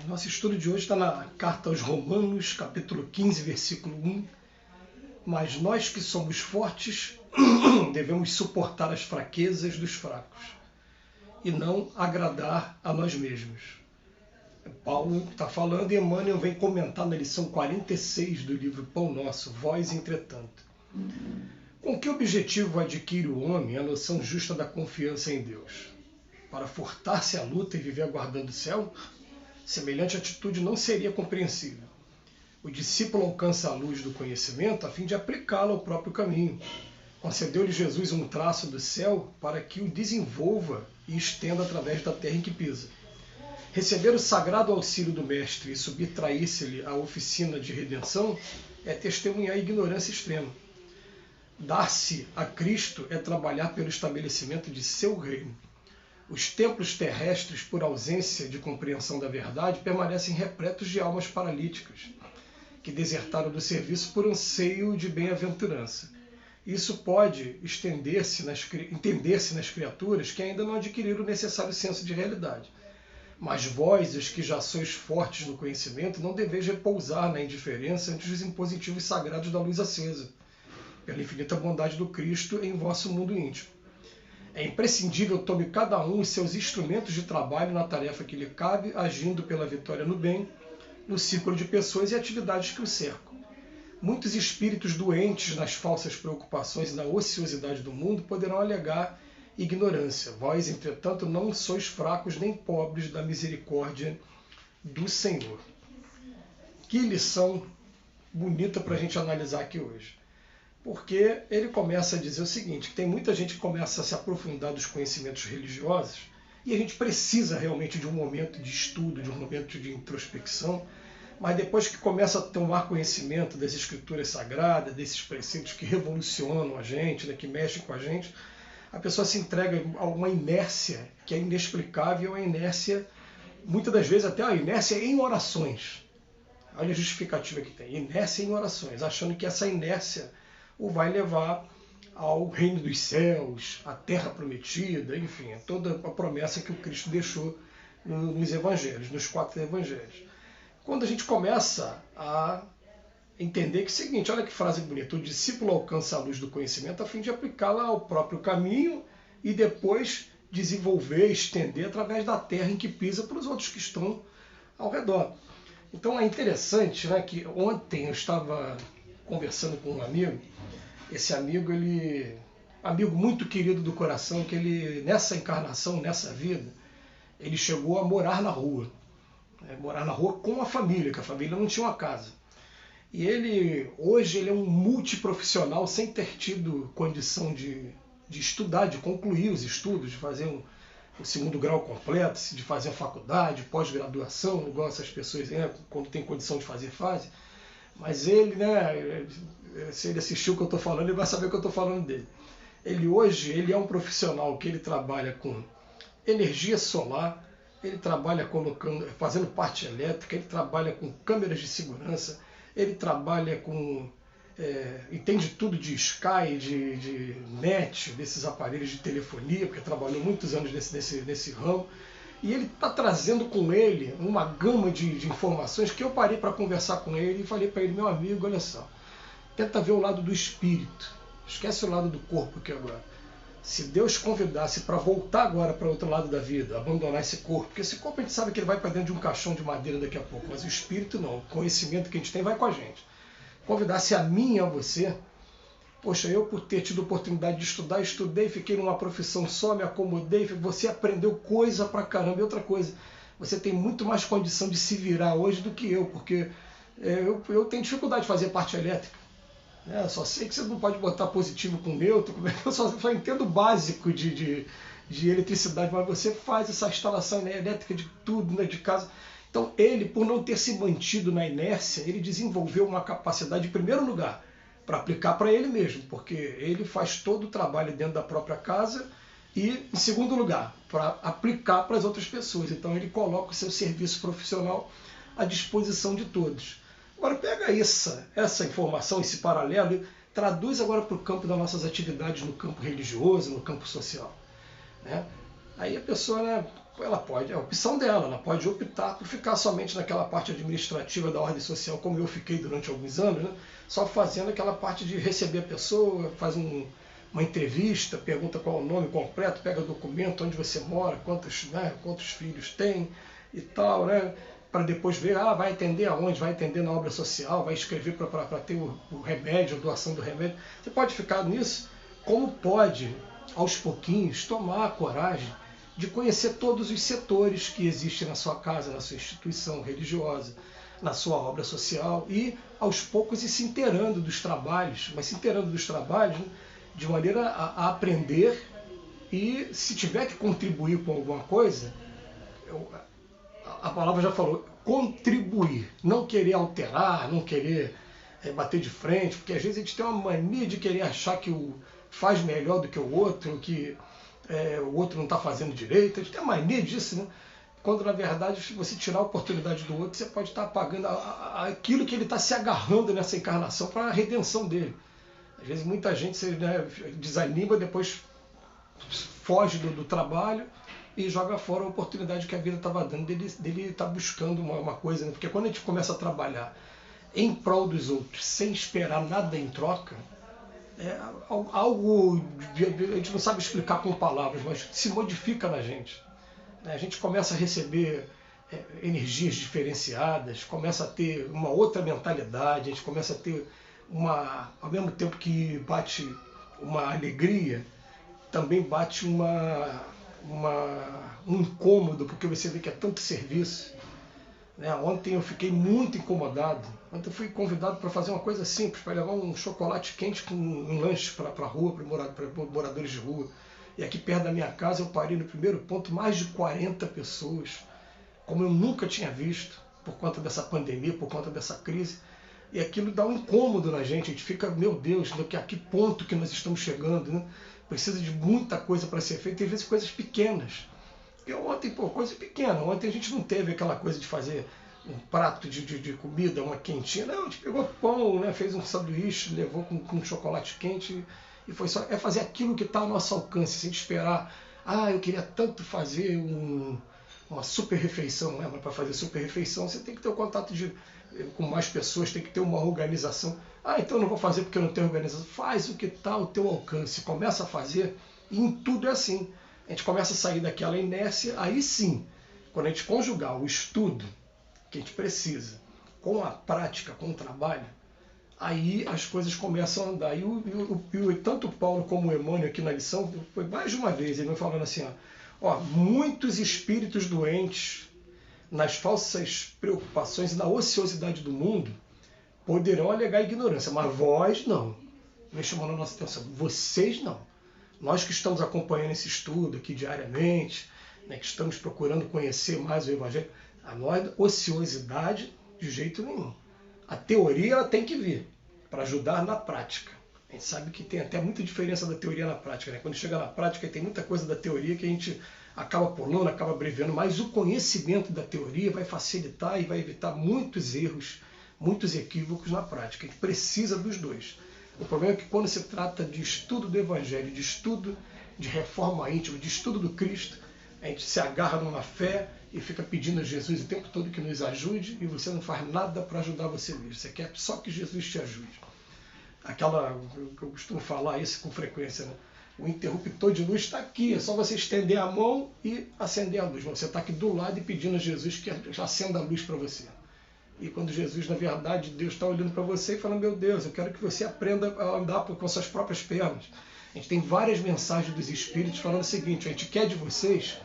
Nosso estudo de hoje está na carta aos Romanos, capítulo 15, versículo 1. Mas nós que somos fortes devemos suportar as fraquezas dos fracos e não agradar a nós mesmos. Paulo está falando e Emmanuel vem comentar na lição 46 do livro Pão Nosso, Vós Entretanto. Com que objetivo adquire o homem a noção justa da confiança em Deus? Para furtar-se à luta e viver aguardando o céu? Semelhante atitude não seria compreensível. O discípulo alcança a luz do conhecimento a fim de aplicá-la ao próprio caminho. Concedeu-lhe Jesus um traço do céu para que o desenvolva e estenda através da terra em que pisa. Receber o sagrado auxílio do Mestre e subtrair-se-lhe a oficina de redenção é testemunhar a ignorância extrema. Dar-se a Cristo é trabalhar pelo estabelecimento de seu reino. Os templos terrestres, por ausência de compreensão da verdade, permanecem repletos de almas paralíticas, que desertaram do serviço por anseio de bem-aventurança. Isso pode entender-se nas criaturas que ainda não adquiriram o necessário senso de realidade. Mas vós, os que já sois fortes no conhecimento, não deveis repousar na indiferença ante os impositivos sagrados da luz acesa, pela infinita bondade do Cristo em vosso mundo íntimo. É imprescindível tome cada um os seus instrumentos de trabalho na tarefa que lhe cabe, agindo pela vitória no bem, no círculo de pessoas e atividades que o cercam. Muitos espíritos doentes nas falsas preocupações e na ociosidade do mundo poderão alegar ignorância. Vós, entretanto, não sois fracos nem pobres da misericórdia do Senhor. Que lição bonita para a gente analisar aqui hoje. Porque ele começa a dizer o seguinte, que tem muita gente que começa a se aprofundar dos conhecimentos religiosos e a gente precisa realmente de um momento de estudo, de um momento de introspecção, mas depois que começa a tomar conhecimento das escrituras sagradas, desses preceitos que revolucionam a gente, né, que mexem com a gente, a pessoa se entrega a uma inércia que é inexplicável, a inércia, muitas das vezes até a inércia em orações. Olha a justificativa que tem, inércia em orações, achando que essa inércia o vai levar ao reino dos céus, à terra prometida, enfim, toda a promessa que o Cristo deixou nos evangelhos, nos 4 evangelhos. Quando a gente começa a entender que é o seguinte, olha que frase bonita, o discípulo alcança a luz do conhecimento a fim de aplicá-la ao próprio caminho e depois desenvolver, estender através da terra em que pisa para os outros que estão ao redor. Então é interessante, né, que ontem eu estava conversando com um amigo, esse amigo, amigo muito querido do coração, que ele, nessa encarnação, nessa vida, ele chegou a morar na rua. Morar na rua com a família, que a família não tinha uma casa. E hoje ele é um multiprofissional sem ter tido condição de estudar, de concluir os estudos, de fazer o 2º grau completo, de fazer a faculdade, pós-graduação, igual essas pessoas, quando tem condição de fazer, fazem. Mas ele, né, se ele assistiu o que eu estou falando, ele vai saber o que eu estou falando dele. Hoje ele é um profissional que ele trabalha com energia solar, ele trabalha fazendo parte elétrica, ele trabalha com câmeras de segurança, ele trabalha com... entende tudo de Sky, de net, desses aparelhos de telefonia, porque trabalhou muitos anos nesse ramo. E ele está trazendo com ele uma gama de informações que eu parei para conversar com ele e falei para ele, meu amigo, olha só, tenta ver o lado do espírito, esquece o lado do corpo aqui agora. Se Deus convidasse para voltar agora para o outro lado da vida, abandonar esse corpo, porque esse corpo a gente sabe que ele vai para dentro de um caixão de madeira daqui a pouco, mas o espírito não, o conhecimento que a gente tem vai com a gente. Convidasse a mim e a você, poxa, eu por ter tido oportunidade de estudar, estudei, fiquei numa profissão só, me acomodei, você aprendeu coisa pra caramba. E outra coisa, você tem muito mais condição de se virar hoje do que eu, porque eu tenho dificuldade de fazer parte elétrica. Eu só sei que você não pode botar positivo com neutro, eu só entendo o básico de eletricidade, mas você faz essa instalação elétrica de tudo, né, de casa. Então ele, por não ter se mantido na inércia, ele desenvolveu uma capacidade, em primeiro lugar, para aplicar para ele mesmo, porque ele faz todo o trabalho dentro da própria casa e, em segundo lugar, para aplicar para as outras pessoas. Então ele coloca o seu serviço profissional à disposição de todos. Agora pega essa informação, esse paralelo, e traduz agora para o campo das nossas atividades no campo religioso, no campo social. Né? Aí a pessoa, né, ela pode, é a opção dela, ela pode optar por ficar somente naquela parte administrativa da ordem social, como eu fiquei durante alguns anos, né? Só fazendo aquela parte de receber a pessoa, faz uma entrevista, pergunta qual é o nome completo, pega documento, onde você mora, quantos filhos tem e tal, né? Para depois ver, vai atender aonde, vai atender na obra social, vai escrever para ter o remédio, a doação do remédio. Você pode ficar nisso, como pode, aos pouquinhos, tomar a coragem de conhecer todos os setores que existem na sua casa, na sua instituição religiosa, na sua obra social e, aos poucos, ir se inteirando dos trabalhos, mas se inteirando dos trabalhos, né, de maneira a aprender e, se tiver que contribuir com alguma coisa, a palavra já falou, contribuir, não querer alterar, não querer bater de frente, porque às vezes a gente tem uma mania de querer achar que faz melhor do que o outro, que o outro não está fazendo direito, a gente tem uma mania disso, né? Quando na verdade, se você tirar a oportunidade do outro, você pode estar apagando aquilo que ele está se agarrando nessa encarnação para a redenção dele. Às vezes muita gente desanima, depois foge do trabalho e joga fora a oportunidade que a vida estava dando dele estar buscando uma coisa, né? Porque quando a gente começa a trabalhar em prol dos outros, sem esperar nada em troca, algo, a gente não sabe explicar com palavras, mas se modifica na gente. A gente começa a receber energias diferenciadas, começa a ter uma outra mentalidade, a gente começa a ter ao mesmo tempo que bate uma alegria, também bate um incômodo, porque você vê que é tanto serviço. Ontem eu fiquei muito incomodado. Ontem eu fui convidado para fazer uma coisa simples, para levar um chocolate quente com um lanche para a rua, para moradores de rua. E aqui perto da minha casa eu parei no primeiro ponto, mais de 40 pessoas, como eu nunca tinha visto, por conta dessa pandemia, por conta dessa crise. E aquilo dá um incômodo na gente, a gente fica, meu Deus, a que ponto que nós estamos chegando, né? Precisa de muita coisa para ser feita, e às vezes coisas pequenas. Ontem, coisa pequena, ontem a gente não teve aquela coisa de fazer um prato de comida, uma quentinha, não, a gente pegou pão, né, fez um sanduíche, levou com chocolate quente, e foi só fazer aquilo que está ao nosso alcance, sem esperar, eu queria tanto fazer uma super refeição, né? Mas para fazer super refeição você tem que ter o contato com mais pessoas, tem que ter uma organização. Então eu não vou fazer porque eu não tenho organização. Faz o que está ao teu alcance, começa a fazer, e em tudo é assim. A gente começa a sair daquela inércia, aí sim, quando a gente conjugar o estudo que a gente precisa com a prática, com o trabalho, aí as coisas começam a andar. E tanto o Paulo como o Emmanuel aqui na lição, foi mais de uma vez, ele vai falando assim, muitos espíritos doentes nas falsas preocupações e na ociosidade do mundo poderão alegar ignorância, mas vós não. Vem chamando a nossa atenção, vocês não. Nós que estamos acompanhando esse estudo aqui diariamente, né, que estamos procurando conhecer mais o Evangelho, a nós, ociosidade de jeito nenhum. A teoria ela tem que vir para ajudar na prática. A gente sabe que tem até muita diferença da teoria na prática, né? Quando chega na prática tem muita coisa da teoria que a gente acaba pulando, acaba abreviando, mas o conhecimento da teoria vai facilitar e vai evitar muitos erros, muitos equívocos na prática. A gente precisa dos dois. O problema é que quando se trata de estudo do Evangelho, de estudo de reforma íntima, de estudo do Cristo, a gente se agarra numa fé e fica pedindo a Jesus o tempo todo que nos ajude e você não faz nada para ajudar você mesmo. Você quer só que Jesus te ajude. Eu costumo falar isso com frequência, né? O interruptor de luz está aqui, é só você estender a mão e acender a luz. Você está aqui do lado e pedindo a Jesus que acenda a luz para você. E quando Jesus, na verdade, Deus está olhando para você e falando, meu Deus, eu quero que você aprenda a andar com suas próprias pernas. A gente tem várias mensagens dos Espíritos falando o seguinte, a gente quer de vocês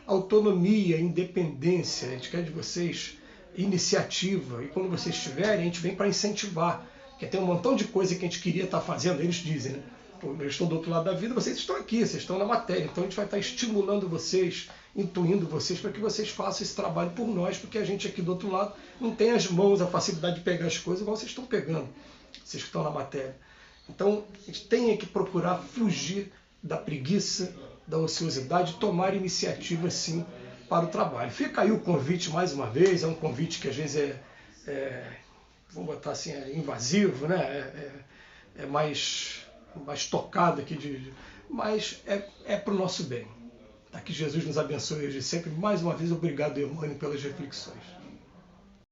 autonomia, independência, a gente quer de vocês iniciativa. E quando vocês estiverem, a gente vem para incentivar. Porque tem um montão de coisa que a gente queria estar fazendo, eles dizem, né? Eu estou do outro lado da vida, vocês estão aqui, vocês estão na matéria. Então a gente vai estar estimulando vocês, intuindo vocês para que vocês façam esse trabalho por nós, porque a gente aqui do outro lado não tem as mãos, a facilidade de pegar as coisas igual vocês estão pegando, vocês que estão na matéria. Então a gente tem que procurar fugir da preguiça, da ociosidade, tomar iniciativa sim para o trabalho. Fica aí o convite mais uma vez, é um convite que às vezes vamos botar assim, é invasivo, né? É mais tocado aqui, mas é para o nosso bem. Tá, que Jesus nos abençoe hoje sempre. Mais uma vez, obrigado, Emmanuel, pelas reflexões.